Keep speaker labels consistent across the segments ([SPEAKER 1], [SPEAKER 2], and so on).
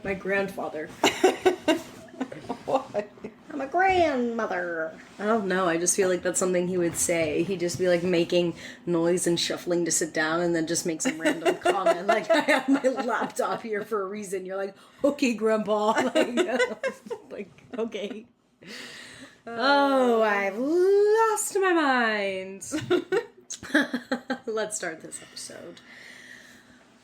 [SPEAKER 1] my grandfather.
[SPEAKER 2] What?
[SPEAKER 1] I'm a grandmother. I don't know. I just feel like that's something he would say. He'd just be like making noise and shuffling to sit down and then just make some random comment. Like, I have my laptop here for a reason. You're like, okay, grandpa. Like okay. Oh, I've lost my mind. Let's start this episode.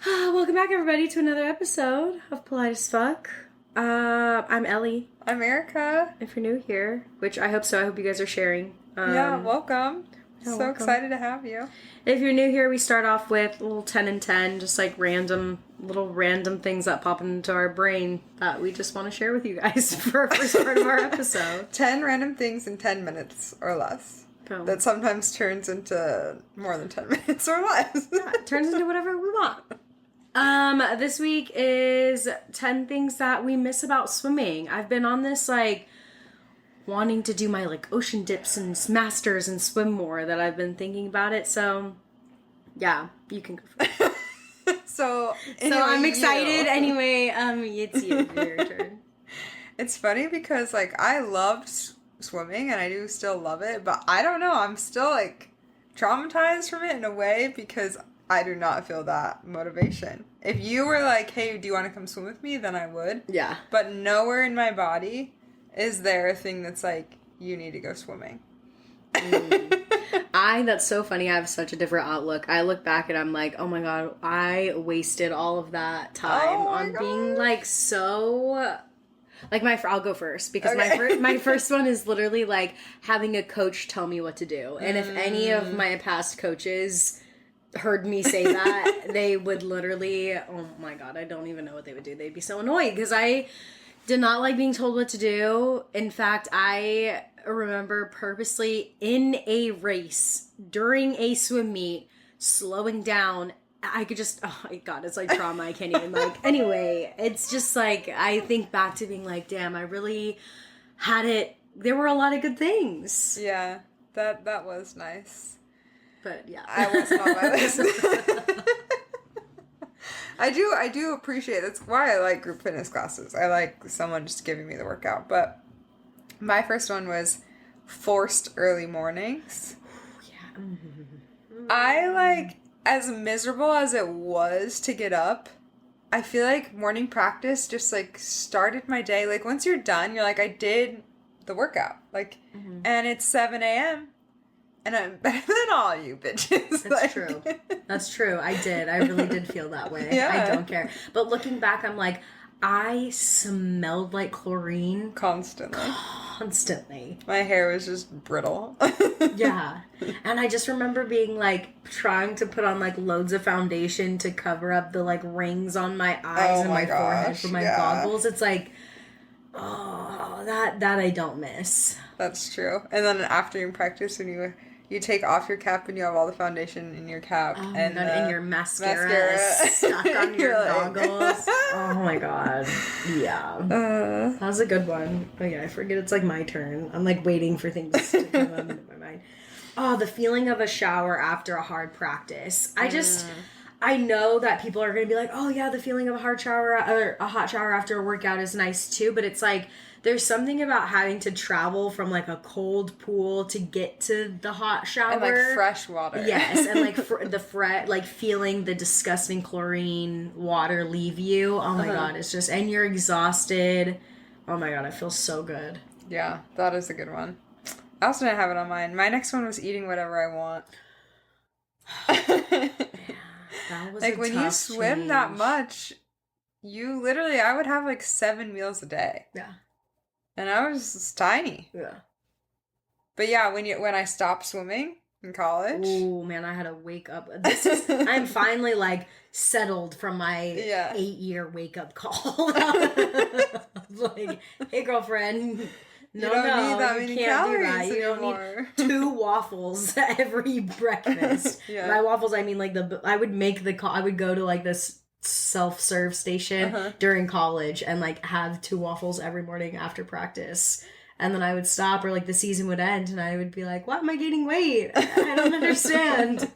[SPEAKER 1] Welcome back, everybody, to another episode of Polite as Fuck. I'm Ellie.
[SPEAKER 2] I'm Erica.
[SPEAKER 1] If you're new here, which I hope so, I hope you guys are sharing.
[SPEAKER 2] Yeah, welcome.
[SPEAKER 1] Welcome.
[SPEAKER 2] Excited to have you.
[SPEAKER 1] If you're new here, we start off with a little 10 and 10, just like random things that pop into our brain that we just want to share with you guys for our first part of our episode.
[SPEAKER 2] 10 random things in 10 minutes or less.
[SPEAKER 1] Boom.
[SPEAKER 2] That sometimes turns into more than 10 minutes or less.
[SPEAKER 1] Yeah, it turns into whatever we want. This week is 10 things that we miss about swimming. I've been on this, like, wanting to do my, like, ocean dips and masters and swim more that I've been thinking about it, so, yeah, you can go first.
[SPEAKER 2] So
[SPEAKER 1] I'm excited. Anyway, it's your turn.
[SPEAKER 2] It's funny because, like, I loved swimming, and I do still love it, but I don't know, I'm still, like, traumatized from it in a way because I do not feel that motivation. If you were like, hey, do you want to come swim with me? Then I would.
[SPEAKER 1] Yeah.
[SPEAKER 2] But nowhere in my body is there a thing that's like, you need to go swimming.
[SPEAKER 1] That's so funny. I have such a different outlook. I look back and I'm like, oh my God, I wasted all of that time on being like so... Like I'll go first because
[SPEAKER 2] okay.
[SPEAKER 1] my first one is literally like having a coach tell me what to do. And if any of my past coaches heard me say that, they would literally, oh my God, I don't even know what they would do. They'd be so annoyed because I did not like being told what to do. In fact, I remember purposely in a race during a swim meet slowing down. I could just, oh my God, it's like trauma. I can't even anyway, it's just like, I think back to being like, damn, I really had it. There were a lot of good things.
[SPEAKER 2] Yeah, that was nice.
[SPEAKER 1] But yeah.
[SPEAKER 2] I wasn't on my list. I do appreciate, that's why I like group fitness classes. I like someone just giving me the workout. But my first one was forced early mornings.
[SPEAKER 1] Yeah.
[SPEAKER 2] I like, as miserable as it was to get up, I feel like morning practice just like started my day. Like once you're done, you're like, I did the workout. Like, and it's 7 a.m. and I'm better than all you bitches.
[SPEAKER 1] That's true. That's true. I really did feel that way.
[SPEAKER 2] Yeah.
[SPEAKER 1] I don't care. But looking back, I'm like, I smelled like chlorine. Constantly.
[SPEAKER 2] My hair was just brittle.
[SPEAKER 1] Yeah. And I just remember being like, trying to put on like loads of foundation to cover up the like rings on my eyes and my forehead for my goggles. It's like, oh, that I don't miss.
[SPEAKER 2] That's true. And then after practice, when you take off your cap and you have all the foundation in your cap
[SPEAKER 1] and your mascara stuck on your goggles. Oh my God. Yeah. That was a good one. But yeah, I forget it's like my turn. I'm like waiting for things to come up into my mind. Oh, the feeling of a shower after a hard practice. I know that people are going to be like, oh yeah, the feeling of a hot shower after a workout is nice too, but it's like, there's something about having to travel from like a cold pool to get to the hot shower.
[SPEAKER 2] And like fresh water.
[SPEAKER 1] Yes, and like like feeling the disgusting chlorine water leave you. Oh my God, it's just, and you're exhausted. Oh my God, I feel so good.
[SPEAKER 2] Yeah, that is a good one. I also didn't have it on mine. My next one was eating whatever I want.
[SPEAKER 1] That was
[SPEAKER 2] like when you swim that much, I would have like 7 meals a day.
[SPEAKER 1] Yeah.
[SPEAKER 2] And I was just tiny.
[SPEAKER 1] Yeah.
[SPEAKER 2] But yeah, when I stopped swimming in college.
[SPEAKER 1] Oh man, I had to wake up. I'm finally like settled from my 8-year wake up call. Like, hey girlfriend. No,
[SPEAKER 2] you don't need that many
[SPEAKER 1] can't do
[SPEAKER 2] calories
[SPEAKER 1] that. You
[SPEAKER 2] anymore.
[SPEAKER 1] don't need 2 waffles every breakfast.
[SPEAKER 2] Yeah.
[SPEAKER 1] By waffles, I mean like I would go to like this self-serve station during college and like have 2 waffles every morning after practice. And then I would stop, or like the season would end and I would be like, why am I gaining weight? I don't understand.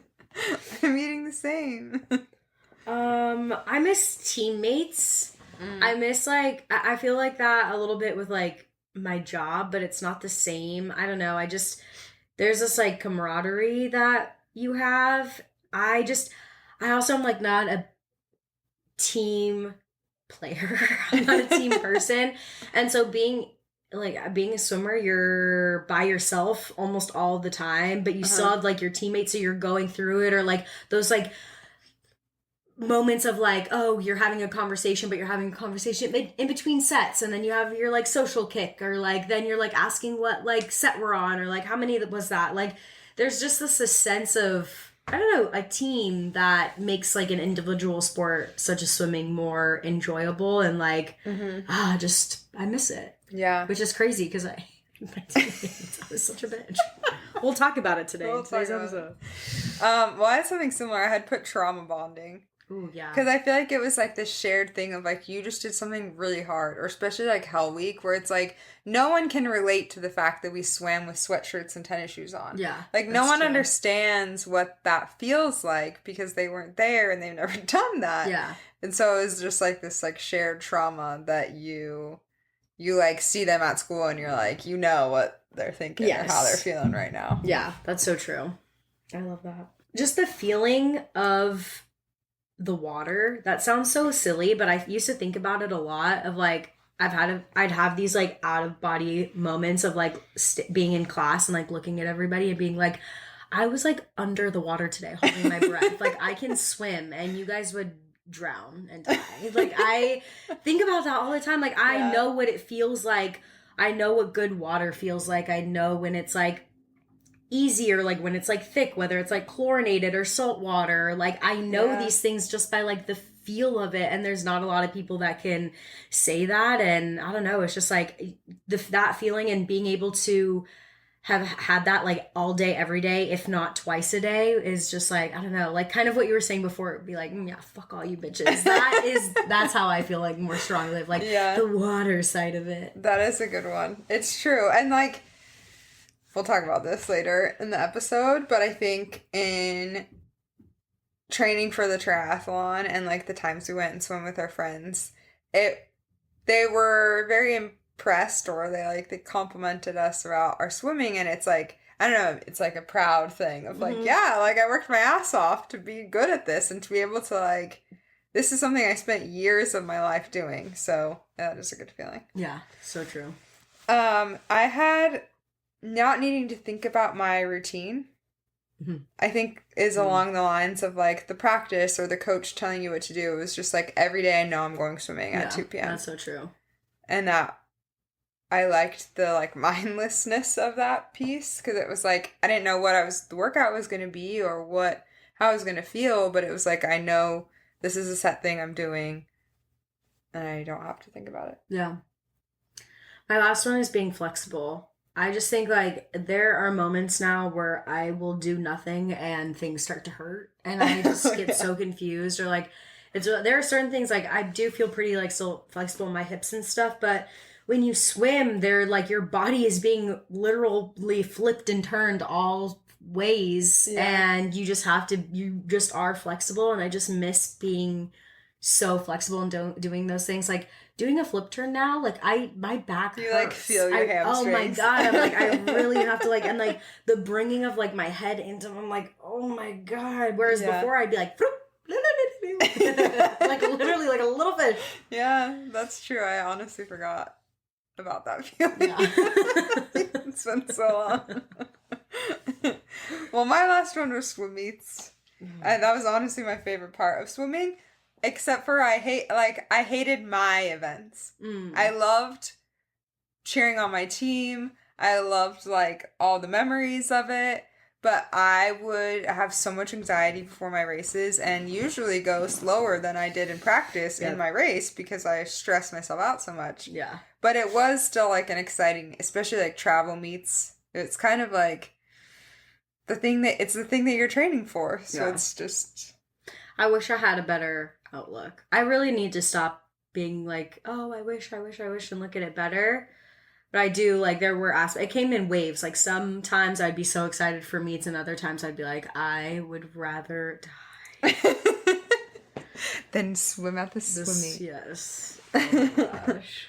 [SPEAKER 2] I'm eating the same.
[SPEAKER 1] I miss teammates. I miss, like, I feel like that a little bit with, like, my job, but it's not the same. I don't know. There's this, like, camaraderie that you have. I also am, like, not a team player. I'm not a team person. And so being a swimmer, you're by yourself almost all the time, but you still have like your teammates, so you're going through it, or like those like moments of like, oh, you're having a conversation, but you're having a conversation in between sets, and then you have your like social kick, or like then you're like asking what like set we're on, or like how many was that. Like there's just this sense of, I don't know, a team that makes like an individual sport such as swimming more enjoyable, and like I miss it.
[SPEAKER 2] Yeah.
[SPEAKER 1] Which is crazy because I was such a bitch. We'll talk about it today in today's episode.
[SPEAKER 2] Well, I had something similar. I had put trauma bonding.
[SPEAKER 1] Ooh, yeah.
[SPEAKER 2] Because I feel like it was like this shared thing of like you just did something really hard, or especially like Hell Week, where it's like no one can relate to the fact that we swam with sweatshirts and tennis shoes on.
[SPEAKER 1] Yeah.
[SPEAKER 2] Like no one understands what that feels like because they weren't there and they've never done that.
[SPEAKER 1] Yeah.
[SPEAKER 2] And so it was just like this like shared trauma that you like see them at school and you're like, you know what they're thinking or how they're feeling right now.
[SPEAKER 1] Yeah, that's so true. I love that. Just the feeling of the water. That sounds so silly, but I used to think about it a lot of like, I'd have these like out of body moments of like being in class and like looking at everybody and being like, I was like under the water today holding my breath. Like I can swim and you guys would drown and die. Like I think about that all the time. Like I know what it feels like. I know what good water feels like. I know when it's like easier, like when it's like thick, whether it's like chlorinated or salt water. Like I know these things just by like the feel of it, and there's not a lot of people that can say that. And I don't know, it's just like that feeling, and being able to have had that like all day every day, if not twice a day, is just like, I don't know, like kind of what you were saying before. It'd be like, yeah, fuck all you bitches. That's how I feel like more strongly, like the water side of it.
[SPEAKER 2] That is a good one. It's true. And like, we'll talk about this later in the episode, but I think in training for the triathlon and like the times we went and swim with our friends, they were very impressed, or they complimented us about our swimming, and it's like, I don't know, it's like a proud thing of like, yeah, like I worked my ass off to be good at this and to be able to like, this is something I spent years of my life doing. So that is a good feeling.
[SPEAKER 1] Yeah, so true.
[SPEAKER 2] I had not needing to think about my routine, I think is along the lines of like the practice or the coach telling you what to do. It was just like every day I know I'm going swimming at 2 p.m.
[SPEAKER 1] That's so true.
[SPEAKER 2] And that I liked the like mindlessness of that piece, because it was like I didn't know what the workout was going to be or how I was going to feel, but it was like I know this is a set thing I'm doing and I don't have to think about it.
[SPEAKER 1] Yeah. My last one is being flexible. I just think like there are moments now where I will do nothing and things start to hurt, and I just get so confused, or like there are certain things like I do feel pretty like still flexible in my hips and stuff, but when you swim, they're like your body is being literally flipped and turned all ways, and you just are flexible, and I just miss being so flexible and doing those things. Like doing a flip turn now, like my back hurts.
[SPEAKER 2] You like feel your hamstrings.
[SPEAKER 1] Oh my god, I'm like, I really have to like, and like the bringing of like my head into, I'm like, oh my god. Whereas before I'd be like, like literally like a little fish.
[SPEAKER 2] Yeah, that's true. I honestly forgot about that feeling. Yeah. It's been so long. Well, my last one was swim meets. And that was honestly my favorite part of swimming. Except for I hated my events. I loved cheering on my team. I loved like all the memories of it. But I would have so much anxiety before my races and usually go slower than I did in practice in my race because I stressed myself out so much. Yeah. But it was still like an exciting, especially like travel meets. It's kind of like the thing that you're training for. So it's just...
[SPEAKER 1] I wish I had a better outlook. I really need to stop being like, oh, I wish, and look at it better. But I do, like, there were aspects, it came in waves. Like, sometimes I'd be so excited for meets, and other times I'd be like, I would rather die
[SPEAKER 2] than swim at the swim meet.
[SPEAKER 1] Yes. Oh my gosh.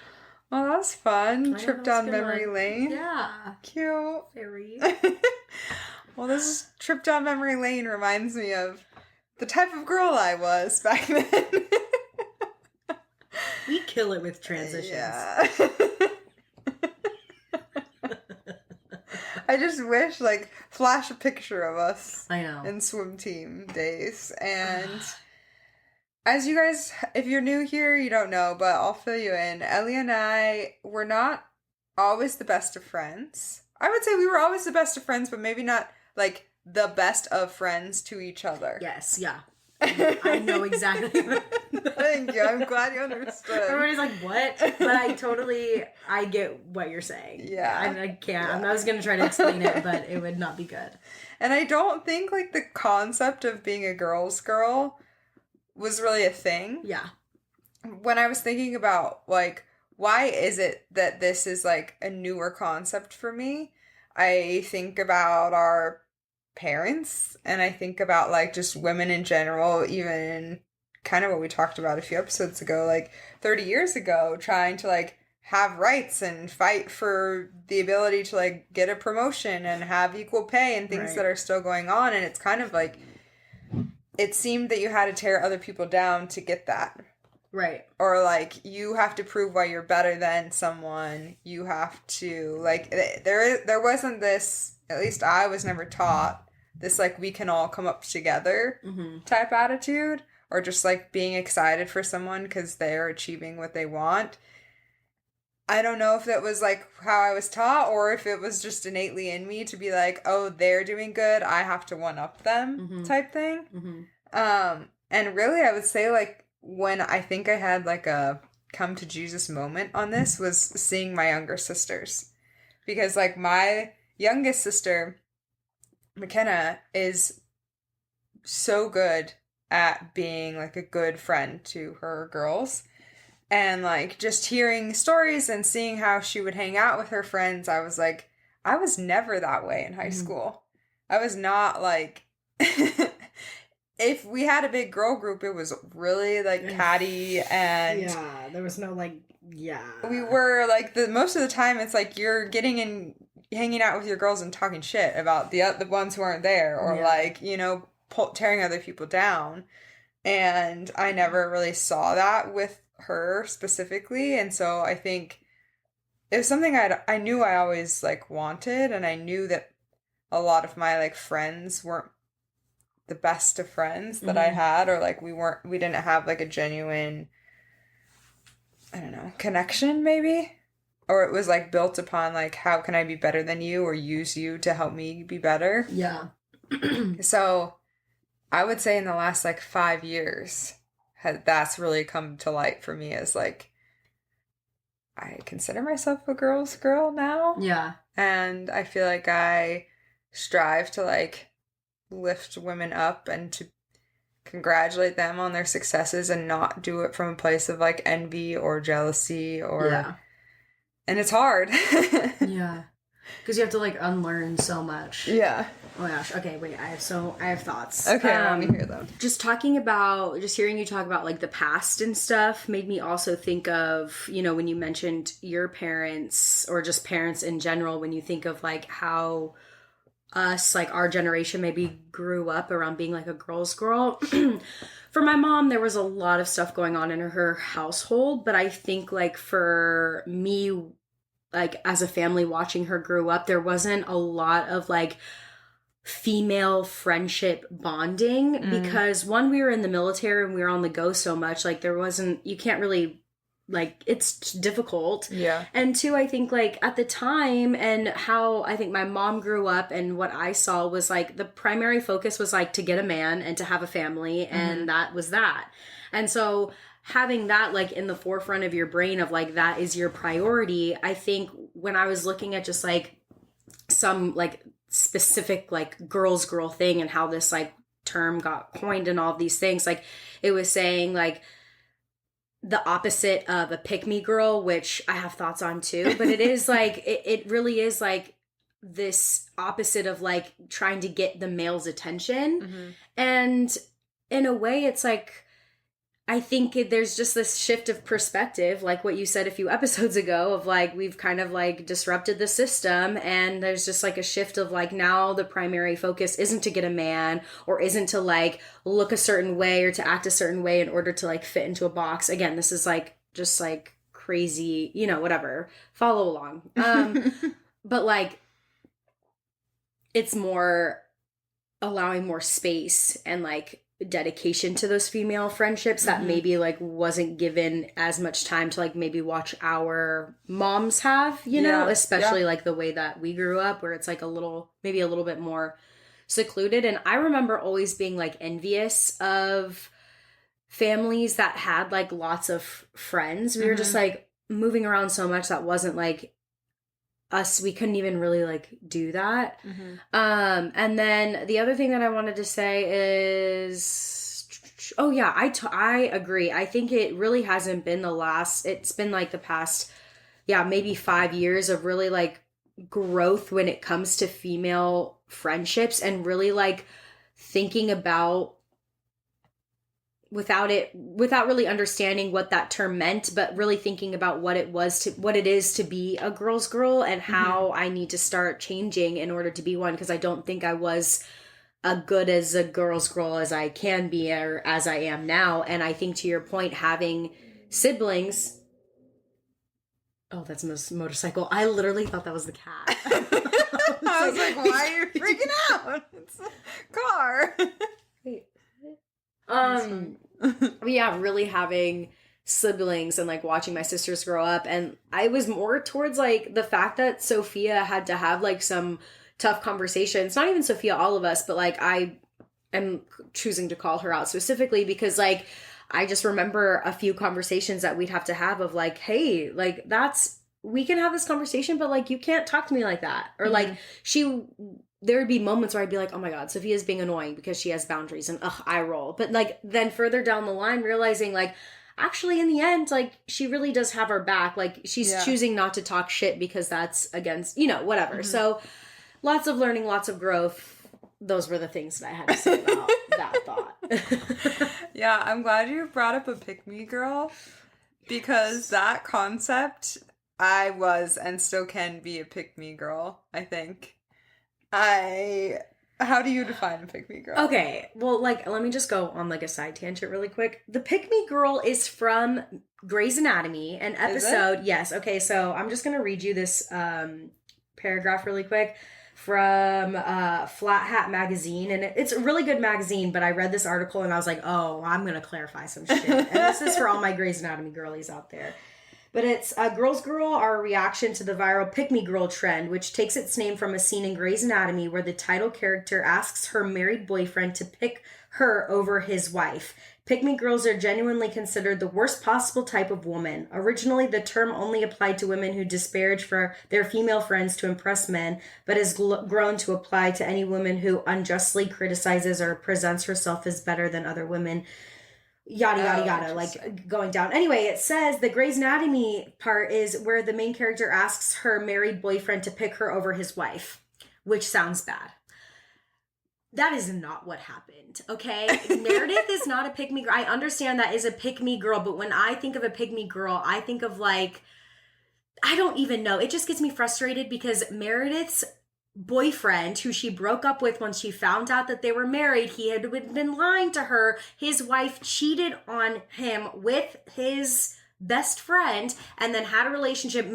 [SPEAKER 2] Well, that was fun.
[SPEAKER 1] I know,
[SPEAKER 2] Trip
[SPEAKER 1] that was a
[SPEAKER 2] down
[SPEAKER 1] good
[SPEAKER 2] memory
[SPEAKER 1] one.
[SPEAKER 2] lane.
[SPEAKER 1] Yeah.
[SPEAKER 2] Cute.
[SPEAKER 1] Very.
[SPEAKER 2] Well, this trip down memory lane reminds me of the type of girl I was back then.
[SPEAKER 1] We kill it with transitions.
[SPEAKER 2] Yeah. I just wish, like, flash a picture of us.
[SPEAKER 1] I know.
[SPEAKER 2] In swim team days. And as you guys, if you're new here, you don't know, but I'll fill you in. Ellie and I were not always the best of friends. I would say we were always the best of friends, but maybe not, like, the best of friends to each other.
[SPEAKER 1] Yes, yeah. I know exactly.
[SPEAKER 2] Thank you. I'm glad you understood.
[SPEAKER 1] Everybody's like, what? But I get what you're saying.
[SPEAKER 2] Yeah.
[SPEAKER 1] I can't. Yeah. I was going to try to explain it, but it would not be good.
[SPEAKER 2] And I don't think, like, the concept of being a girl's girl was really a thing.
[SPEAKER 1] Yeah.
[SPEAKER 2] When I was thinking about, like, why is it that this is, like, a newer concept for me? I think about our parents, and I think about, like, just women in general, even kind of what we talked about a few episodes ago, like, 30 years ago, trying to, like, have rights and fight for the ability to, like, get a promotion and have equal pay and things that are still going on. And it's kind of like, it seemed that you had to tear other people down to get that.
[SPEAKER 1] Right.
[SPEAKER 2] Or, like, you have to prove why you're better than someone. You have to, like, there wasn't this, at least I was never taught, this, like, we can all come up together type attitude. Or just, like, being excited for someone because they're achieving what they want. I don't know if that was, like, how I was taught or if it was just innately in me to be like, oh, they're doing good, I have to one-up them type thing. And really, I would say, like, when I think I had, like, a come to Jesus moment on this was seeing my younger sisters. Because, like, my youngest sister, McKenna, is so good at being, like, a good friend to her girls. And, like, just hearing stories and seeing how she would hang out with her friends, I was like, I was never that way in high school. I was not, like... If we had a big girl group, it was really, like, catty and...
[SPEAKER 1] Yeah, there was no, like, yeah.
[SPEAKER 2] We were, like, most of the time, it's like you're getting in, hanging out with your girls and talking shit about the ones who aren't there. Or, like, you know, tearing other people down. And I never really saw that with her specifically. And so I think it was something I knew I always, like, wanted. And I knew that a lot of my, like, friends weren't the best of friends that I had, or, like, we didn't have, like, a genuine, I don't know, connection maybe, or it was, like, built upon, like, how can I be better than you or use you to help me be better.
[SPEAKER 1] Yeah.
[SPEAKER 2] So I would say in the last, like, 5 years that's really come to light for me as, like, I consider myself a girl's girl now.
[SPEAKER 1] Yeah.
[SPEAKER 2] And I feel like I strive to, like, lift women up and to congratulate them on their successes and not do it from a place of, like, envy or jealousy or and it's hard.
[SPEAKER 1] Yeah, because you have to, like, unlearn so much.
[SPEAKER 2] Yeah.
[SPEAKER 1] Oh my gosh. Okay, wait, I have thoughts.
[SPEAKER 2] Okay, I want to hear them.
[SPEAKER 1] Just hearing you talk about, like, the past and stuff made me also think of, you know, when you mentioned your parents or just parents in general, when you think of, like, how us, like, our generation maybe grew up around being, like, a girl's girl. For my mom, there was a lot of stuff going on in her household, but I think, like, for me, like, as a family watching her grow up, there wasn't a lot of, like, female friendship bonding because, one, we were in the military and we were on the go so much, like, you can't really, like, it's difficult.
[SPEAKER 2] Yeah.
[SPEAKER 1] And two, I think, like, at the time and how I think my mom grew up and what I saw was, like, the primary focus was, like, to get a man and to have a family, and that was that. And so having that, like, in the forefront of your brain of, like, that is your priority, I think when I was looking at just, like, some, like, specific, like, girl's girl thing and how this, like, term got coined and all of these things, like, it was saying, like, the opposite of a pick-me girl, which I have thoughts on too, but it is like, it really is like this opposite of, like, trying to get the male's attention. And in a way, it's like, I think there's just this shift of perspective, like what you said a few episodes ago, of like we've kind of like disrupted the system, and there's just like a shift of like now the primary focus isn't to get a man, or isn't to like look a certain way or to act a certain way in order to like fit into a box. Again, this is like just like crazy, you know, whatever. Follow along. But like it's more allowing more space and like dedication to those female friendships that maybe like wasn't given as much time to like maybe watch our moms have, you know, especially like the way that we grew up, where it's like maybe a little bit more secluded. And I remember always being like envious of families that had like lots of friends. We were just like moving around so much that wasn't like us. We couldn't even really like do that. And then the other thing that I wanted to say is, oh yeah, I agree. I think it really hasn't been it's been like the past, maybe 5 years of really like growth when it comes to female friendships, and really like thinking about without really understanding what that term meant, but really thinking about what it is to be a girl's girl, and how I need to start changing in order to be one, because I don't think I was a good as a girl's girl as I can be, or as I am now. And I think, to your point, having siblings. Oh, that's a motorcycle. I literally thought that was the cat.
[SPEAKER 2] I was like, why are you freaking out? It's a car.
[SPEAKER 1] Wait. Yeah, really having siblings and like watching my sisters grow up. And I was more towards like the fact that Sophia had to have like some tough conversations. Not even Sophia, all of us, but like I am choosing to call her out specifically because like I just remember a few conversations that we'd have to have of like, hey, like we can have this conversation, but like you can't talk to me like that. Or like there would be moments where I'd be like, oh my God, Sophia's being annoying because she has boundaries, and I roll. But like then further down the line, realizing like, actually in the end, like she really does have our back. Like she's choosing not to talk shit because that's against, you know, whatever. So lots of learning, lots of growth. Those were the things that I had to say about that thought.
[SPEAKER 2] Yeah, I'm glad you brought up a pick-me girl, because that concept, I was and still can be a pick-me girl, I think. How do you define a pick-me girl?
[SPEAKER 1] Okay, well, like, let me just go on like a side tangent really quick. The pick-me girl is from Grey's Anatomy, an episode. Yes. Okay, so I'm just gonna read you this paragraph really quick from Flat Hat magazine, and it's a really good magazine. But I read this article and I was like, oh, I'm gonna clarify some shit. And this is for all my Grey's Anatomy girlies out there. But it's Girls Girl, our reaction to the viral pick-me girl trend, which takes its name from a scene in Grey's Anatomy where the title character asks her married boyfriend to pick her over his wife. Pick-me girls are genuinely considered the worst possible type of woman. Originally, the term only applied to women who disparage for their female friends to impress men, but has grown to apply to any woman who unjustly criticizes or presents herself as better than other women. Yada, yada, yada, like going down. Anyway, it says the Grey's Anatomy part is where the main character asks her married boyfriend to pick her over his wife, which sounds bad. That is not what happened, okay? Meredith is not a pick-me girl. I understand that is a pick-me girl, but when I think of a pick-me girl, I think of like, I don't even know. It just gets me frustrated because Meredith's boyfriend, who she broke up with once she found out that they were married, he had been lying to her. His wife cheated on him with his best friend, and then had a relationship,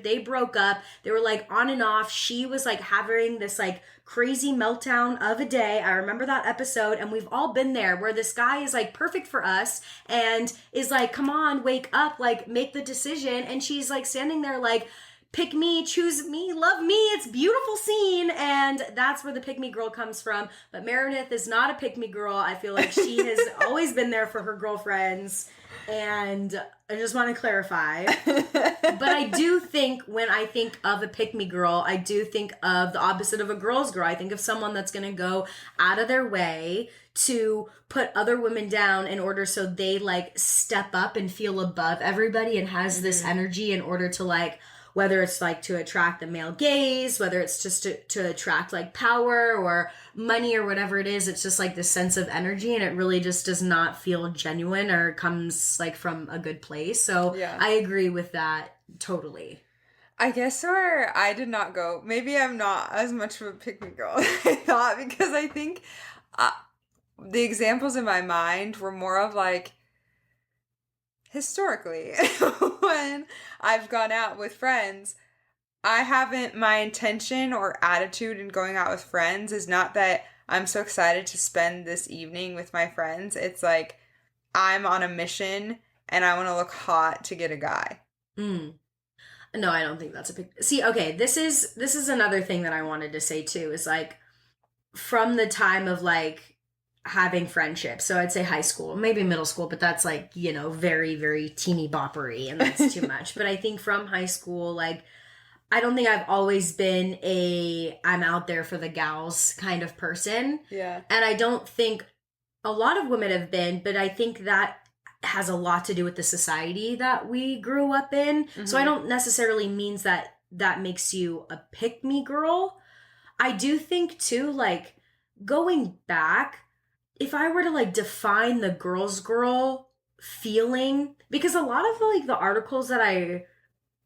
[SPEAKER 1] they broke up, they were like on and off. She was like having this like crazy meltdown of a day. I remember that episode, and we've all been there, where this guy is like perfect for us and is like, come on, wake up, like make the decision, and she's like standing there like, pick me, choose me, love me. It's a beautiful scene. And that's where the pick me girl comes from. But Meredith is not a pick me girl. I feel like she has always been there for her girlfriends. And I just want to clarify. But I do think when I think of a pick me girl, I do think of the opposite of a girl's girl. I think of someone that's going to go out of their way to put other women down in order so they like step up and feel above everybody, and has this energy in order to like whether it's like to attract the male gaze, whether it's just to attract like power or money or whatever it is. It's just like this sense of energy, and it really just does not feel genuine or comes like from a good place. So
[SPEAKER 2] Yeah.
[SPEAKER 1] I agree with that totally.
[SPEAKER 2] I guess where I did not go, maybe I'm not as much of a pick-me girl as I thought, because I think the examples in my mind were more of like, historically, when I've gone out with friends, my intention or attitude in going out with friends is not that I'm so excited to spend this evening with my friends. It's like, I'm on a mission and I want to look hot to get a guy.
[SPEAKER 1] No, I don't think that's a big... See, okay, this is another thing that I wanted to say too, is like, from the time of like having friendships, so I'd say high school, maybe middle school, but that's like, you know, very, very teeny boppery, and that's too much. But I think from high school, like, I don't think I've always been I'm out there for the gals kind of person.
[SPEAKER 2] Yeah.
[SPEAKER 1] And I don't think a lot of women have been, but I think that has a lot to do with the society that we grew up in. Mm-hmm. So I don't necessarily means that makes you a pick-me girl. I do think too, like, going back, if I were to like define the girl's girl feeling, because a lot of like the articles that I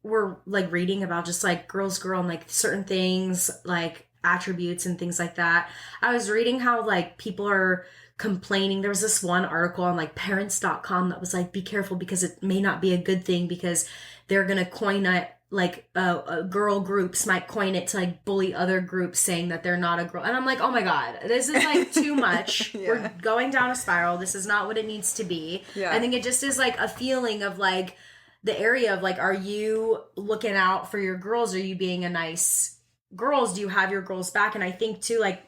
[SPEAKER 1] were like reading about just like girl's girl and like certain things like attributes and things like that, I was reading how like people are complaining. There was this one article on like parents.com that was like, be careful because it may not be a good thing, because they're gonna coin it, like girl groups might coin it to like bully other groups saying that they're not a girl. And I'm like, oh my god, this is like too much. Yeah. We're going down a spiral. This is not what it needs to be. Yeah. I think it just is like a feeling of like the area of like, are you looking out for your girls? Are you being a nice girls? Do you have your girls back? And I think too, like,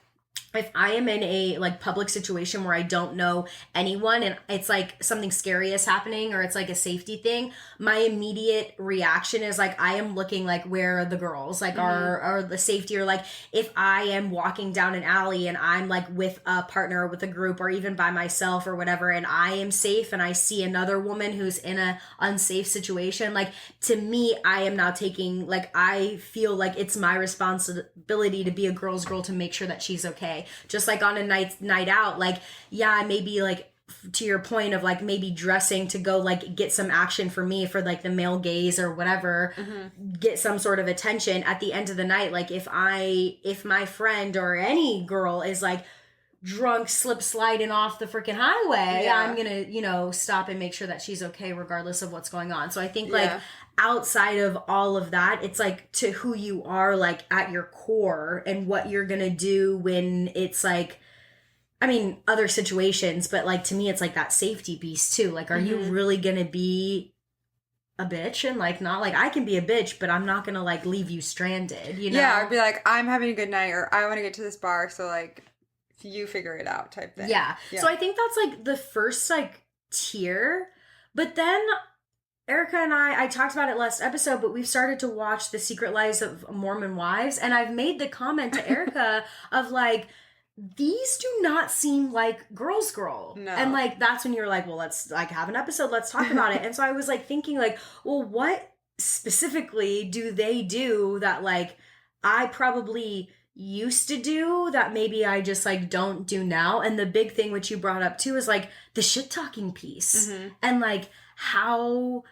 [SPEAKER 1] if I am in a like public situation where I don't know anyone and it's like something scary is happening or it's like a safety thing, my immediate reaction is like, I am looking like, where are the girls? Like, are the safety, or like if I am walking down an alley and I'm like with a partner or with a group or even by myself or whatever, and I am safe and I see another woman who's in a unsafe situation, like, to me, I am now taking, like, I feel like it's my responsibility to be a girl's girl to make sure that she's okay. Just like on a night out, like, yeah, maybe like to your point of like maybe dressing to go like get some action for me for like the male gaze or whatever, get some sort of attention. At the end of the night, like if my friend or any girl is like drunk sliding off the freaking highway, I'm gonna, stop and make sure that she's okay regardless of what's going on. So I think like outside of all of that, it's like to who you are, like at your core, and what you're gonna do when it's like, I mean, other situations, but like to me it's like that safety piece too. Like, are you really gonna be a bitch? And like, not like, I can be a bitch, but I'm not gonna like leave you stranded,
[SPEAKER 2] Yeah, I'd be like, I'm having a good night, or I want to get to this bar, so like you figure it out type thing.
[SPEAKER 1] Yeah. So I think that's like the first like tier. But then Erica and I talked about it last episode, but we've started to watch The Secret Lives of Mormon Wives, and I've made the comment to Erica of like, these do not seem like girl's girl. No. And like, that's when you're like, well, let's like have an episode, let's talk about it. And so I was like thinking like, well, what specifically do they do that like I probably used to do that maybe I just like don't do now? And the big thing which you brought up too is like the shit talking piece, and like how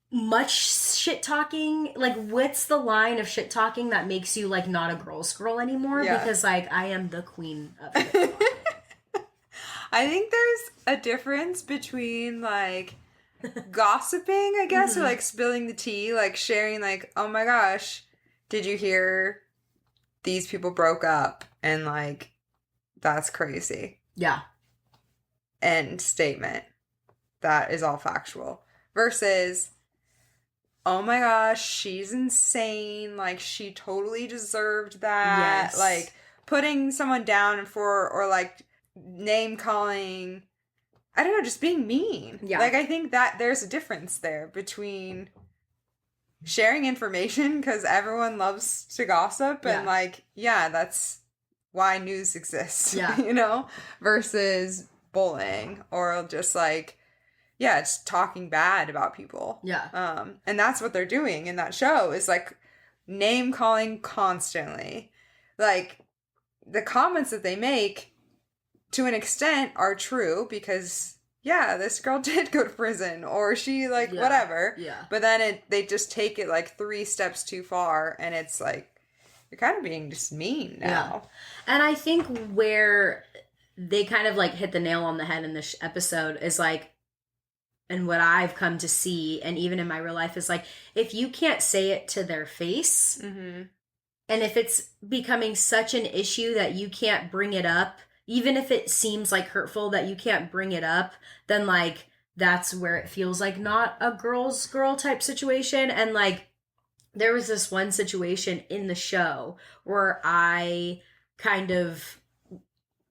[SPEAKER 1] much shit talking, like what's the line of shit talking that makes you like not a girl's girl anymore? Because like I am the queen of it.
[SPEAKER 2] I think there's a difference between like gossiping, I guess, or like spilling the tea, like sharing like, oh my gosh, did you hear these people broke up? And like, that's crazy.
[SPEAKER 1] Yeah.
[SPEAKER 2] End statement. That is all factual. Versus, oh my gosh, she's insane. Like, she totally deserved that. Yes. Like, putting someone down or like name calling. I don't know, just being mean. Yeah. Like, I think that there's a difference there between sharing information, because everyone loves to gossip, and like, that's why news exists, versus bullying or just like yeah, it's talking bad about people.
[SPEAKER 1] Yeah.
[SPEAKER 2] And that's what they're doing in that show is like name calling constantly. Like the comments that they make to an extent are true because yeah, this girl did go to prison or she like whatever.
[SPEAKER 1] Yeah.
[SPEAKER 2] But then they just take it like 3 steps too far and it's like you're kind of being just mean now.
[SPEAKER 1] Yeah. And I think where they kind of like hit the nail on the head in this episode is like, and what I've come to see, and even in my real life, is like, if you can't say it to their face, and if it's becoming such an issue that you can't bring it up, even if it seems like hurtful that you can't bring it up, then like, that's where it feels like not a girl's girl type situation. And like, there was this one situation in the show where I kind of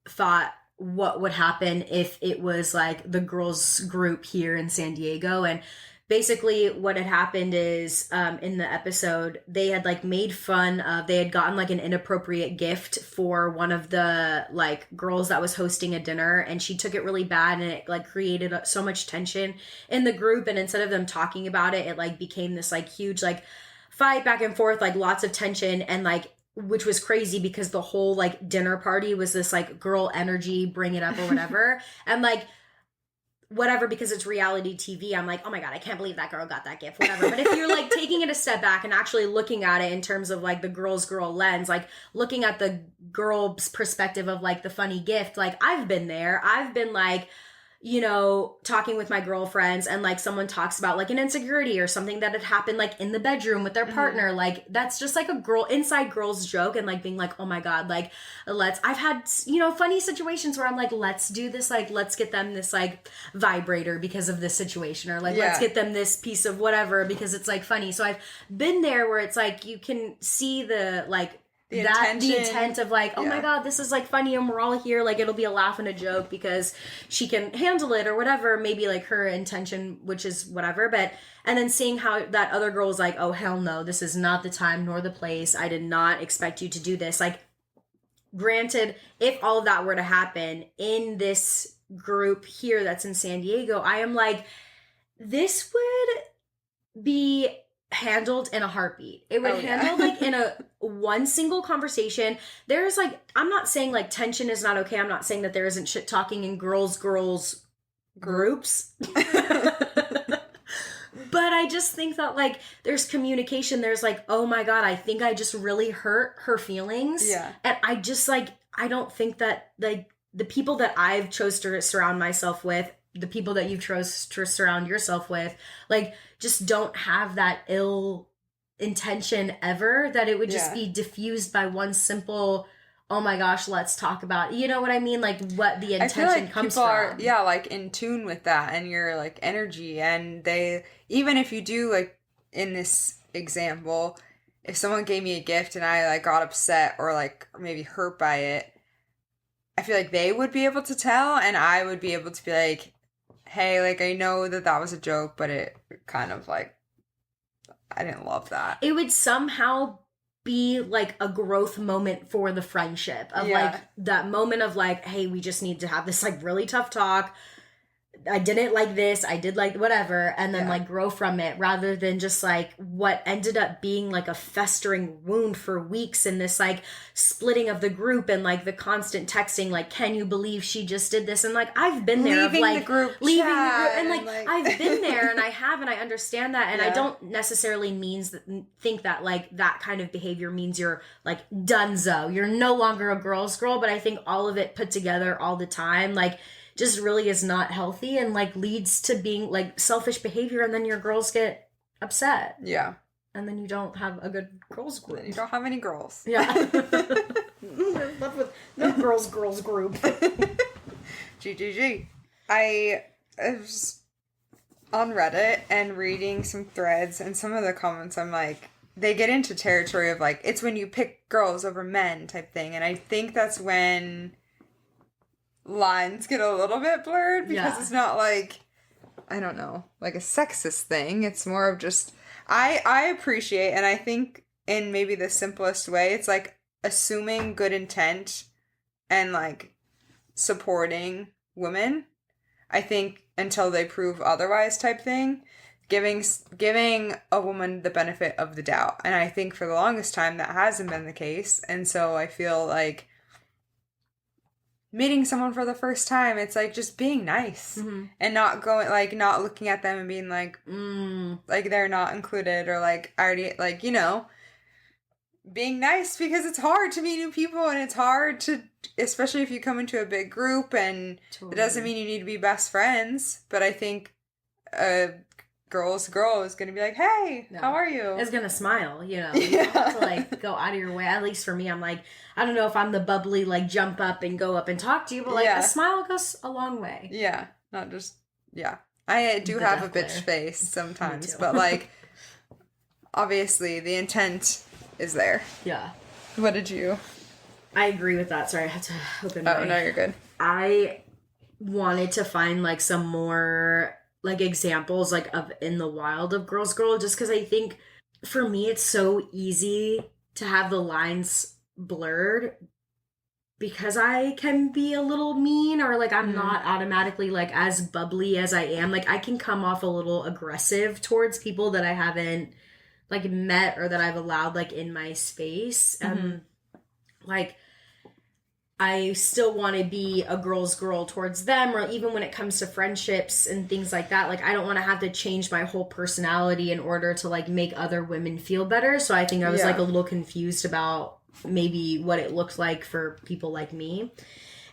[SPEAKER 1] thought what would happen if it was like the girls group here in San Diego. And basically what had happened is in the episode they had like made fun of, they had gotten like an inappropriate gift for one of the like girls that was hosting a dinner, and she took it really bad and it like created so much tension in the group. And instead of them talking about it, it like became this like huge like fight back and forth, like lots of tension, and like, which was crazy because the whole like dinner party was this like girl energy, bring it up or whatever. And like, whatever, because it's reality TV, I'm like, oh my God, I can't believe that girl got that gift, whatever. But if you're like taking it a step back and actually looking at it in terms of like the girl's girl lens, like looking at the girl's perspective of like the funny gift, like I've been there. I've been like, you know, talking with my girlfriends and like someone talks about like an insecurity or something that had happened like in the bedroom with their partner. Like that's just like a girl inside girls joke, and like being like, oh my God, like I've had, you know, funny situations where I'm like, let's do this, like let's get them this like vibrator because of this situation, or like let's get them this piece of whatever because it's like funny. So I've been there where it's like you can see the like the intent of like, oh my God, this is like funny and we're all here, like it'll be a laugh and a joke because she can handle it or whatever, maybe like her intention, which is whatever. But and then seeing how that other girl was like, oh hell no, this is not the time nor the place, I did not expect you to do this. Like granted, if all of that were to happen in this group here that's in San Diego, I am like, this would be handled in a heartbeat. It would handle like in a one single conversation. There's like, I'm not saying like tension is not okay. I'm not saying that there isn't shit talking in girls groups. But I just think that like there's communication. There's like, oh my God, I think I just really hurt her feelings. Yeah. And I just like, I don't think that like the people that I've chose to surround myself with, the people that you chose to surround yourself with, like just don't have that ill intention ever, that it would just be diffused by one simple, oh my gosh, let's talk about, you know what I mean? Like what the intention comes from. Are,
[SPEAKER 2] like in tune with that and your like energy. And they, even if you do like in this example, if someone gave me a gift and I like got upset or like maybe hurt by it, I feel like they would be able to tell and I would be able to be like, hey, like, I know that was a joke, but it kind of, like, I didn't love that.
[SPEAKER 1] It would somehow be, like, a growth moment for the friendship. Of, like, that moment of, like, hey, we just need to have this, like, really tough talk. I didn't like this, I did like whatever, and then like grow from it, rather than just like what ended up being like a festering wound for weeks in this like splitting of the group and like the constant texting, like, can you believe she just did this? And like I've been there, leaving the group and like I've been there and I understand that, and I don't necessarily think that like that kind of behavior means you're like donezo, you're no longer a girl's girl, but I think all of it put together all the time like just really is not healthy and like leads to being like selfish behavior, and then your girls get upset. Yeah. And then you don't have a good girls group.
[SPEAKER 2] Then you don't have any girls.
[SPEAKER 1] Yeah. Left with no girls group.
[SPEAKER 2] GGG. I was on Reddit and reading some threads, and some of the comments I'm like, they get into territory of like, it's when you pick girls over men type thing. And I think that's when lines get a little bit blurred, because it's not like, I don't know, like a sexist thing. It's more of just, I appreciate, and I think in maybe the simplest way, it's like assuming good intent and like supporting women. I think until they prove otherwise type thing, giving a woman the benefit of the doubt. And I think for the longest time that hasn't been the case. And so I feel like meeting someone for the first time, it's like just being nice and not going, like, not looking at them and being like, like they're not included, or like already, like, you know, being nice, because it's hard to meet new people, and it's hard to, especially if you come into a big group, and it doesn't mean you need to be best friends, but I think girl's girl is going to be like, hey, how are you?
[SPEAKER 1] It's going to smile, you know. You don't have to, like, go out of your way. At least for me, I'm like, I don't know if I'm the bubbly, like, jump up and go up and talk to you, but, like, a smile goes a long way.
[SPEAKER 2] Yeah. Not just, I do have a bitch face sometimes, but, like, obviously the intent is there.
[SPEAKER 1] Yeah.
[SPEAKER 2] What did you?
[SPEAKER 1] I agree with that. Sorry, I had to open my...
[SPEAKER 2] Oh, no, you're good.
[SPEAKER 1] I wanted to find, like, some more... like examples like of in the wild of girls girl, just because I think for me it's so easy to have the lines blurred because I can be a little mean, or like I'm not automatically like as bubbly as I am. Like I can come off a little aggressive towards people that I haven't like met or that I've allowed like in my space. Like I still want to be a girl's girl towards them, or even when it comes to friendships and things like that. Like, I don't want to have to change my whole personality in order to, like, make other women feel better. So I think I was, like, a little confused about maybe what it looked like for people like me.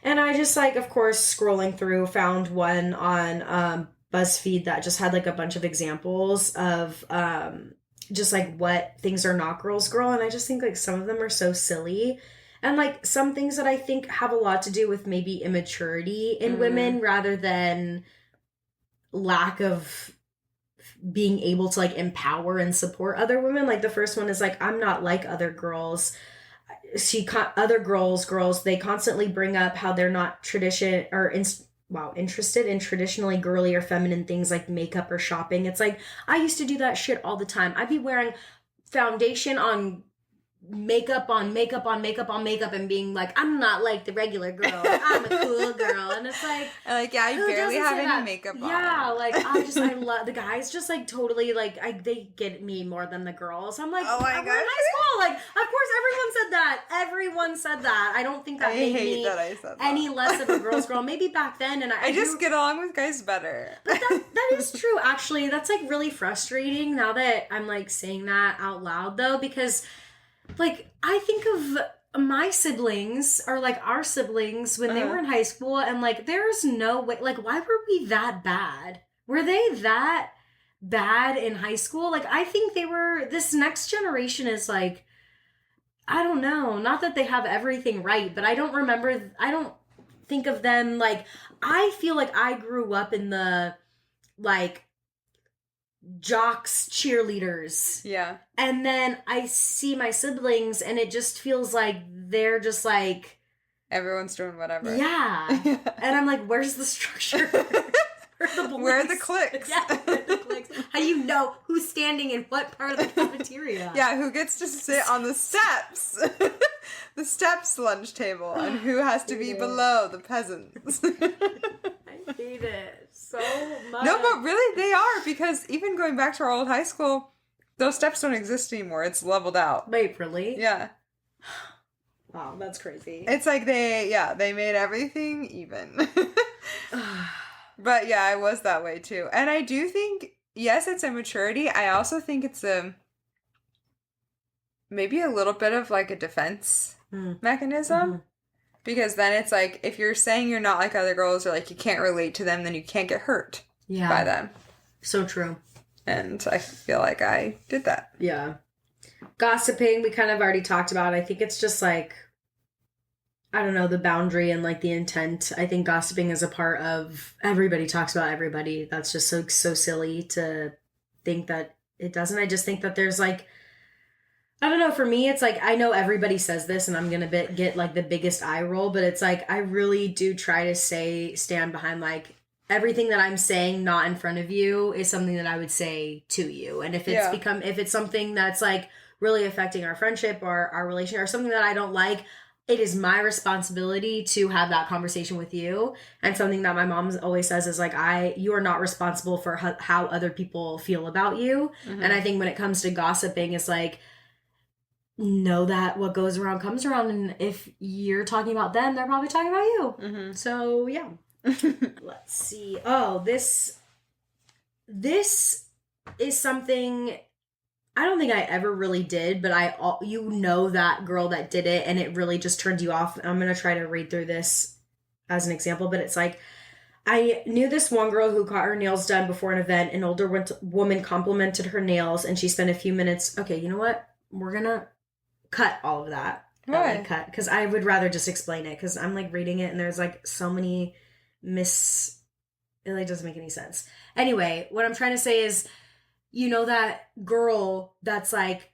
[SPEAKER 1] And I just, like, of course, scrolling through, found one on BuzzFeed that just had, like, a bunch of examples of just, like, what things are not girls girl. And I just think, like, some of them are so silly. And, like, some things that I think have a lot to do with maybe immaturity in women rather than lack of being able to, like, empower and support other women. Like, the first one is, like, I'm not like other girls. Other girls, they constantly bring up how they're not interested in traditionally girly or feminine things like makeup or shopping. It's like, I used to do that shit all the time. I'd be wearing foundation on makeup on makeup on makeup on makeup and being like, I'm not like the regular girl, I'm a cool girl. And it's like,
[SPEAKER 2] I barely have any makeup on.
[SPEAKER 1] Yeah, like I love the guys just like totally like they get me more than the girls. I'm like,
[SPEAKER 2] oh my god,
[SPEAKER 1] we're in high school. Like, of course everyone said that. I don't think that made me any less of a girl's girl. Maybe back then, and I
[SPEAKER 2] just get along with guys better.
[SPEAKER 1] But that is true, actually. That's like really frustrating now that I'm like saying that out loud though, because like, I think of my siblings, or like our siblings when they were in high school, and like, there's no way, like, why were we that bad? Were they that bad in high school? Like, I think this next generation is like, I don't know, not that they have everything right, but I don't think of them, like, I feel like I grew up in the, like, jocks, cheerleaders.
[SPEAKER 2] Yeah.
[SPEAKER 1] And then I see my siblings and it just feels like they're just like...
[SPEAKER 2] everyone's doing whatever.
[SPEAKER 1] Yeah. And I'm like, where's the structure?
[SPEAKER 2] Where are the cliques?
[SPEAKER 1] Yeah, where are the cliques? How do you know who's standing in what part of the cafeteria?
[SPEAKER 2] Yeah, who gets to sit on the steps? The steps lunch table, and who has to be below the peasants.
[SPEAKER 1] I hate it so much.
[SPEAKER 2] No, but really they are, because even going back to our old high school, those steps don't exist anymore. It's leveled out.
[SPEAKER 1] Wait, really?
[SPEAKER 2] Yeah.
[SPEAKER 1] Wow, that's crazy.
[SPEAKER 2] It's like they made everything even. But yeah, I was that way too. And I do think, yes, it's immaturity. I also think it's maybe a little bit of like a defense mechanism. Because then it's like, if you're saying you're not like other girls, or like you can't relate to them, then you can't get hurt by them.
[SPEAKER 1] So true.
[SPEAKER 2] And I feel like I did that.
[SPEAKER 1] Yeah. Gossiping, we kind of already talked about. I think it's just like, I don't know, the boundary and like the intent. I think gossiping is a part of, everybody talks about everybody. That's just so silly to think that it doesn't. I just think that there's like, I don't know, for me, it's like, I know everybody says this and I'm going to get like the biggest eye roll, but it's like, I really do try to stand behind like everything that I'm saying, not in front of you, is something that I would say to you. And if it's something that's like really affecting our friendship or our relationship or something that I don't like, it is my responsibility to have that conversation with you. And something that my mom always says is like, you are not responsible for how other people feel about you.
[SPEAKER 2] Mm-hmm.
[SPEAKER 1] And I think when it comes to gossiping, it's like, know that what goes around comes around. And if you're talking about them, they're probably talking about you.
[SPEAKER 2] Mm-hmm.
[SPEAKER 1] So yeah. Let's see. Oh, this is something I don't think I ever really did, but you know that girl that did it and it really just turned you off. I'm going to try to read through this as an example, but it's like, I knew this one girl who got her nails done before an event. An older woman complimented her nails and she spent a few minutes. Okay, you know what? We're going to cut all of that.
[SPEAKER 2] Why?
[SPEAKER 1] Cut. Because I would rather just explain it because I'm like reading it and there's like so many it like doesn't make any sense. Anyway, what I'm trying to say is, you know that girl that's like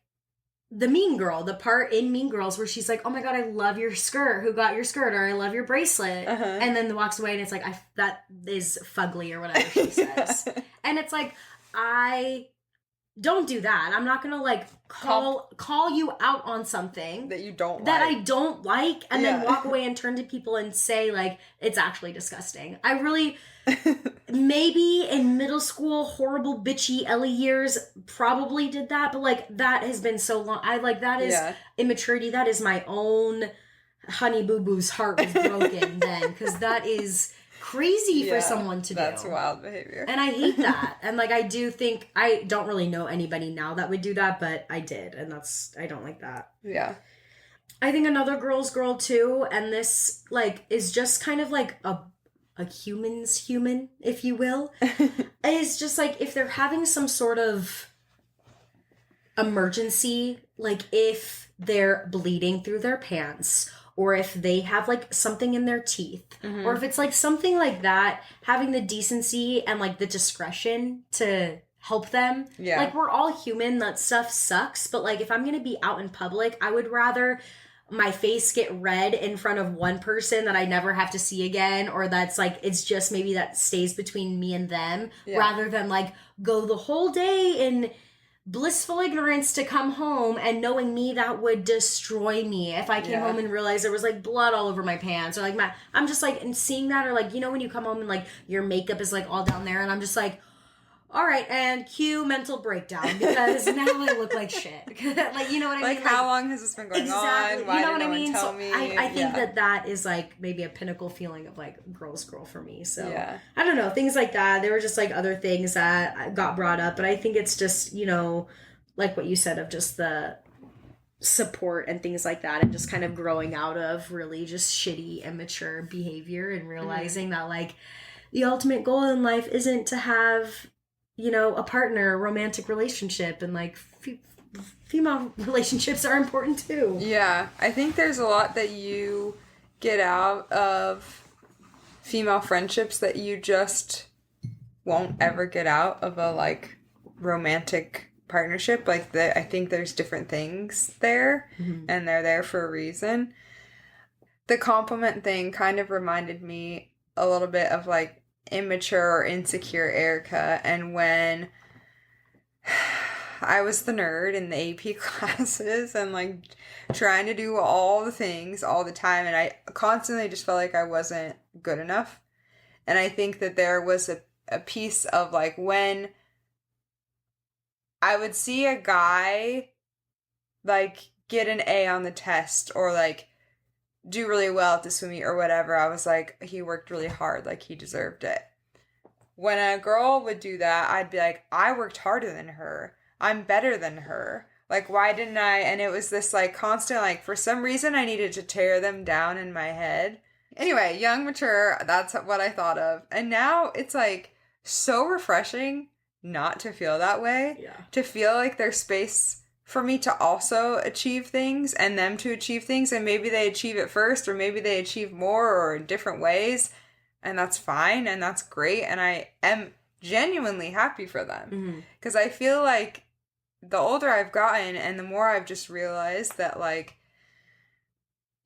[SPEAKER 1] the mean girl, the part in Mean Girls where she's like, oh my God, I love your skirt. Who got your skirt? Or I love your bracelet.
[SPEAKER 2] Uh-huh.
[SPEAKER 1] And then walks away and it's like, that is fugly or whatever she says. And it's like, I don't do that. I'm not going to like call you out on something
[SPEAKER 2] that you don't
[SPEAKER 1] that
[SPEAKER 2] like.
[SPEAKER 1] I don't like and then walk away and turn to people and say like, it's actually disgusting. I really... maybe in middle school, horrible bitchy Ellie years probably did that, but like that has been so long. That is immaturity. That is my own honey boo boo's heart was broken then, because that is crazy for someone to do.
[SPEAKER 2] That's wild behavior.
[SPEAKER 1] And I hate that. And like I do think, I don't really know anybody now that would do that, but I did, and I don't like that.
[SPEAKER 2] Yeah.
[SPEAKER 1] I think another girl's girl too, and this like is just kind of like a human's human, if you will, is just like if they're having some sort of emergency, like if they're bleeding through their pants or if they have like something in their teeth or if it's like something like that, having the decency and like the discretion to help them. Yeah. Like we're all human, that stuff sucks, but like if I'm gonna be out in public, I would rather my face get red in front of one person that I never have to see again, or that's like, it's just maybe that stays between me and them, rather than like go the whole day in blissful ignorance to come home and knowing me that would destroy me if I came home and realized there was like blood all over my pants, or like I'm just like, and seeing that, or like, you know, when you come home and like your makeup is like all down there and I'm just like, all right, and cue mental breakdown because now I look like shit. Like, you know what I mean?
[SPEAKER 2] Like, how long has this been going on? Why
[SPEAKER 1] you know
[SPEAKER 2] did
[SPEAKER 1] what I mean?
[SPEAKER 2] tell me?
[SPEAKER 1] I think that is like maybe a pinnacle feeling of like girl for me. So I don't know, things like that. There were just like other things that got brought up, but I think it's just, you know, like what you said of just the support and things like that, and just kind of growing out of really just shitty, immature behavior and realizing that like the ultimate goal in life isn't to have, you know, a partner, a romantic relationship, and like female relationships are important too. Yeah,
[SPEAKER 2] I think there's a lot that you get out of female friendships that you just won't ever get out of a like romantic partnership. Like I think there's different things there, and they're there for a reason. The compliment thing kind of reminded me a little bit of like immature or insecure Erica, and when I was the nerd in the AP classes and like trying to do all the things all the time, and I constantly just felt like I wasn't good enough. And I think that there was a piece of like when I would see a guy like get an A on the test or like do really well at the swim meet or whatever, I was like, he worked really hard, like he deserved it. When a girl would do that, I'd be like, I worked harder than her. I'm better than her. Like, why didn't I? And it was this like constant, like, for some reason I needed to tear them down in my head. Anyway, young, mature, that's what I thought of. And now it's like so refreshing not to feel that way. Yeah. To feel like there's space for me to also achieve things and them to achieve things, and maybe they achieve it first, or maybe they achieve more or in different ways, and that's fine and that's great, and I am genuinely happy for them, because I feel like the older I've gotten and the more I've just realized that like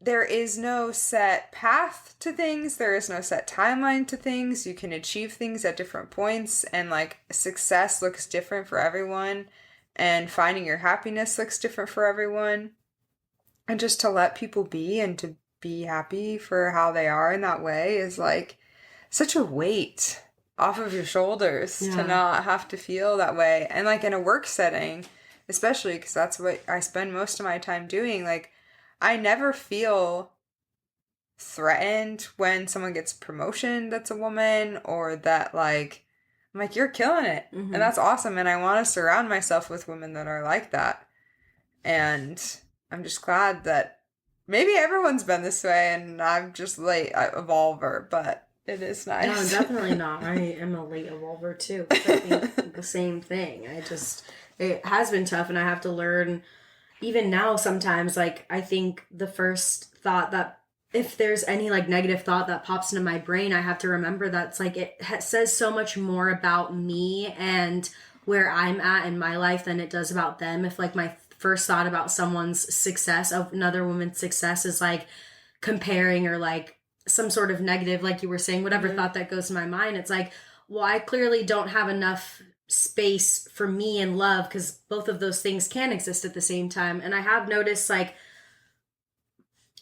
[SPEAKER 2] there is no set path to things, there is no set timeline to things. You can achieve things at different points, and like success looks different for everyone. And finding your happiness looks different for everyone. And just to let people be and to be happy for how they are in that way is like such a weight off of your shoulders to not have to feel that way. And like in a work setting, especially because that's what I spend most of my time doing, like I never feel threatened when someone gets promotion that's a woman, or that like I'm like, you're killing it. And that's awesome. And I want to surround myself with women that are like that. And I'm just glad that maybe everyone's been this way and I'm just late evolver, but it is nice.
[SPEAKER 1] No, definitely not. I am a late evolver too. I think the same thing. It has been tough, and I have to learn, even now sometimes, like, I think the first thought that, if there's any like negative thought that pops into my brain, I have to remember that it's like it says so much more about me and where I'm at in my life than it does about them. If like my first thought about someone's success, of another woman's success, is like comparing or like some sort of negative, like you were saying, whatever thought that goes to my mind, it's like, well, I clearly don't have enough space for me and love, because both of those things can exist at the same time. And I have noticed, like,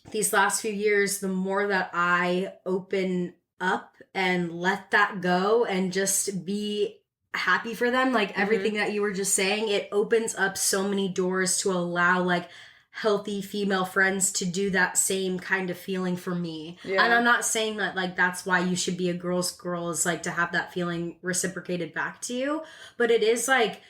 [SPEAKER 1] these last few years, the more that I open up and let that go and just be happy for them, like everything that you were just saying, it opens up so many doors to allow like healthy female friends to do that same kind of feeling for me. And I'm not saying that like that's why you should be a girl's girl, is like to have that feeling reciprocated back to you, but it is like,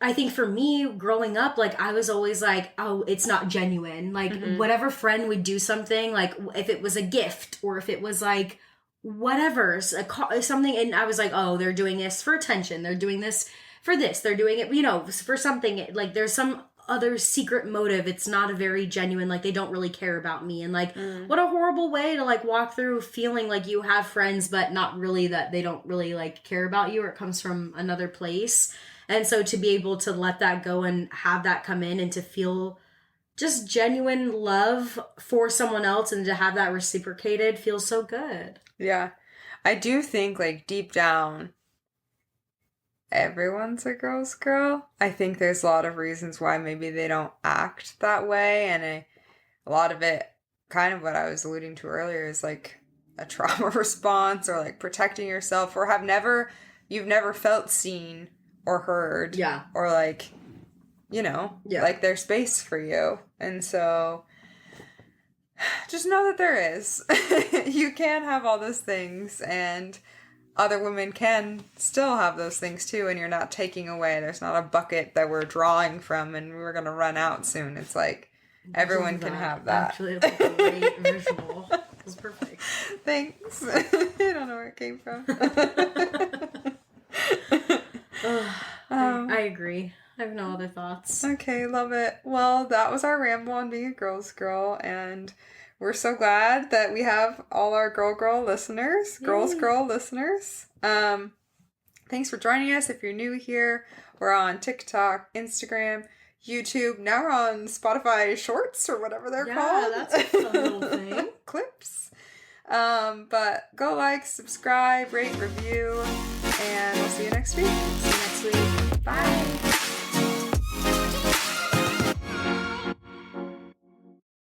[SPEAKER 1] I think for me growing up, like I was always like, oh, it's not genuine. Like whatever friend would do something, like if it was a gift or if it was like whatever, something, and I was like, oh, they're doing this for attention, they're doing this for this, they're doing it, you know, for something, like there's some other secret motive. It's not a very genuine, like they don't really care about me. And like what a horrible way to like walk through feeling like you have friends but not really, that they don't really like care about you, or it comes from another place. And so to be able to let that go and have that come in and to feel just genuine love for someone else and to have that reciprocated feels so good.
[SPEAKER 2] Yeah. I do think like deep down, everyone's a girl's girl. I think there's a lot of reasons why maybe they don't act that way. And a lot of it, kind of what I was alluding to earlier, is like a trauma response, or like protecting yourself, or you've never felt seen or heard, or like, you know, like there's space for you. And so just know that there is. You can have all those things, and other women can still have those things too, and you're not taking away. There's not a bucket that we're drawing from and we're going to run out soon. It's like everyone can have that.
[SPEAKER 1] Actually, it's like a great visual. It was perfect.
[SPEAKER 2] Thanks. I don't know where it came from.
[SPEAKER 1] I agree. I have no other thoughts.
[SPEAKER 2] Okay, love it. Well, that was our ramble on being a girl's girl, and we're so glad that we have all our girl listeners, girls girl listeners. Thanks for joining us. If you're new here, we're on TikTok, Instagram, YouTube. Now we're on Spotify Shorts, or whatever they're called.
[SPEAKER 1] Yeah, that's a fun little thing.
[SPEAKER 2] Clips. But go like, subscribe, rate, review, and we'll see you next week.
[SPEAKER 1] See you next week.
[SPEAKER 2] Bye.